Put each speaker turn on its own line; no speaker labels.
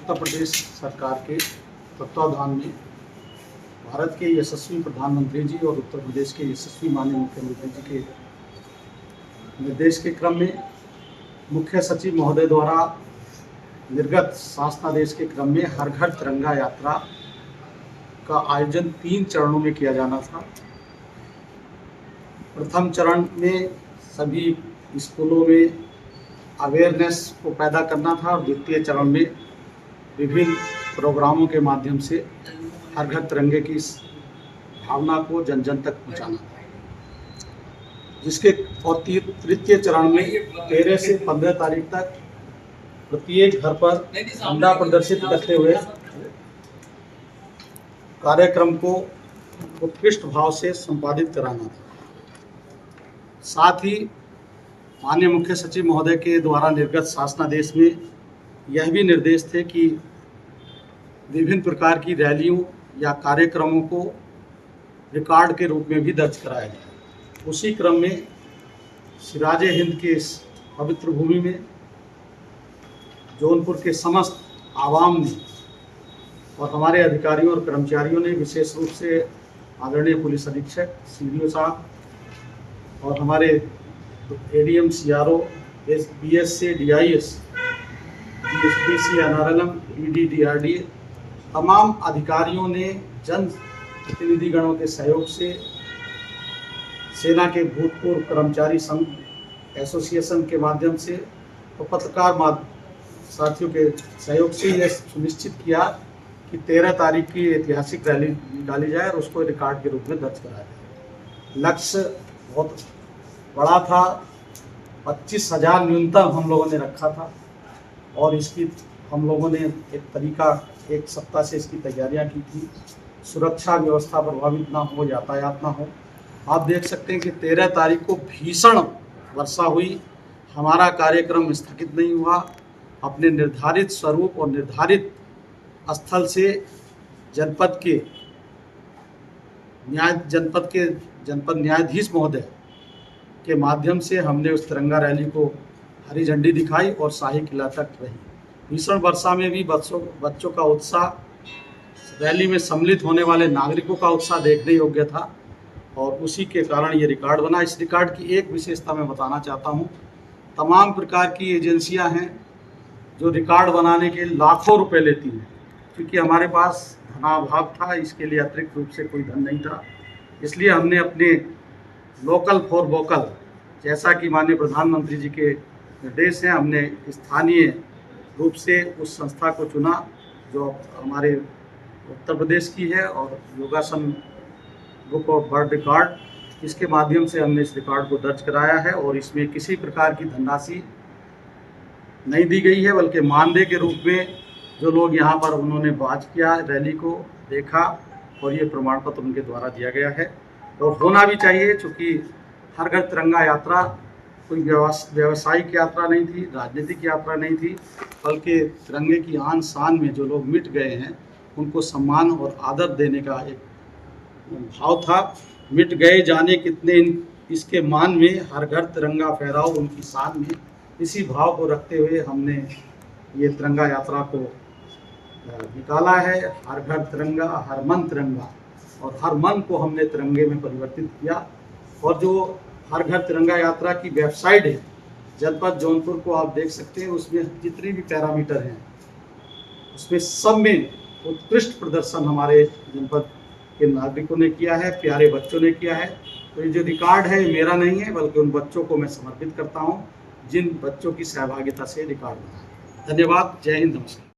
उत्तर प्रदेश सरकार के तत्वाधान में भारत के यशस्वी प्रधानमंत्री जी और उत्तर प्रदेश के यशस्वी माननीय मुख्यमंत्री जी के निर्देश के क्रम में मुख्य सचिव महोदय द्वारा निर्गत शासनादेश के क्रम में हर घर तिरंगा यात्रा का आयोजन 3 चरणों में किया जाना था। प्रथम चरण में सभी स्कूलों में अवेयरनेस को पैदा करना था और द्वितीय चरण में विभिन्न प्रोग्रामों के माध्यम से हर घर तिरंगे की इस भावना को जन जन तक पहुंचाना था, जिसके और तृतीय चरण में 13 से 15 तारीख तक प्रत्येक घर पर झंडा प्रदर्शित करते हुए कार्यक्रम को उत्कृष्ट भाव से संपादित कराना था। साथ ही माननीय मुख्य सचिव महोदय के द्वारा निर्गत शासनादेश में यह भी निर्देश थे कि विभिन्न प्रकार की रैलियों या कार्यक्रमों को रिकॉर्ड के रूप में भी दर्ज कराया जाए। उसी क्रम में सिराजे हिंद के इस पवित्र भूमि में जौनपुर के समस्त आवाम ने और हमारे अधिकारियों और कर्मचारियों ने, विशेष रूप से आदरणीय पुलिस अधीक्षक CDO साहब और हमारे ADM CRO BSC DIS DSPC NRLM DD DRD तमाम अधिकारियों ने जन प्रतिनिधिगणों के सहयोग से सेना के भूतपूर्व कर्मचारी संघ एसोसिएशन के माध्यम से और पत्रकार साथियों के सहयोग से यह सुनिश्चित किया कि 13 तारीख की ऐतिहासिक रैली निकाली जाए और उसको रिकॉर्ड के रूप में दर्ज कराया जाए। लक्ष्य बहुत बड़ा था, 25,000 न्यूनतम हम लोगों ने रखा था और इसकी हम लोगों ने एक सप्ताह से इसकी तैयारियां की थी। सुरक्षा व्यवस्था प्रभावित ना हो, यातायात ना हो। आप देख सकते हैं कि 13 तारीख को भीषण वर्षा हुई, हमारा कार्यक्रम स्थगित नहीं हुआ। अपने निर्धारित स्वरूप और निर्धारित स्थल से जनपद न्यायाधीश महोदय के माध्यम से हमने उस तिरंगा रैली को हरी झंडी दिखाई और शाही किला तक रही। भीषण वर्षा में भी बच्चों का उत्साह, रैली में सम्मिलित होने वाले नागरिकों का उत्साह देखने योग्य था और उसी के कारण ये रिकॉर्ड बना। इस रिकॉर्ड की एक विशेषता मैं बताना चाहता हूँ। तमाम प्रकार की एजेंसियाँ हैं जो रिकॉर्ड बनाने के लाखों रुपए लेती हैं, क्योंकि हमारे पास धनाभाव था, इसके लिए अतिरिक्त रूप से कोई धन नहीं था। इसलिए हमने अपने लोकल फॉर वोकल, जैसा कि माननीय प्रधानमंत्री जी के निर्देश हैं, हमने स्थानीय रूप से उस संस्था को चुना जो हमारे उत्तर प्रदेश की है और योगासन बुक ऑफ वर्ल्ड रिकॉर्ड, इसके माध्यम से हमने इस रिकॉर्ड को दर्ज कराया है और इसमें किसी प्रकार की धनराशि नहीं दी गई है, बल्कि मानदेय के रूप में जो लोग यहाँ पर उन्होंने वाच किया, रैली को देखा और ये प्रमाण पत्र उनके द्वारा दिया गया है और होना भी चाहिए, क्योंकि हर घर तिरंगा यात्रा कोई व्यावसायिक यात्रा नहीं थी, राजनीतिक यात्रा नहीं थी, बल्कि तिरंगे की आन शान में जो लोग मिट गए हैं उनको सम्मान और आदर देने का एक भाव था। मिट गए जाने कितने इसके मान में हर घर तिरंगा फहराओ उनकी शान में, इसी भाव को रखते हुए हमने ये तिरंगा यात्रा को निकाला है। हर घर तिरंगा, हर मन तिरंगा, और हर मन को हमने तिरंगे में परिवर्तित किया। और जो हर घर तिरंगा यात्रा की वेबसाइट है जनपद जौनपुर को आप देख सकते हैं, उसमें जितने भी पैरामीटर हैं उसमें सब में उत्कृष्ट प्रदर्शन हमारे जनपद के नागरिकों ने किया है, प्यारे बच्चों ने किया है। तो ये जो रिकॉर्ड है मेरा नहीं है, बल्कि उन बच्चों को मैं समर्पित करता हूँ जिन बच्चों की सहभागिता से रिकॉर्ड बना है। धन्यवाद। जय हिंद, नमस्कार।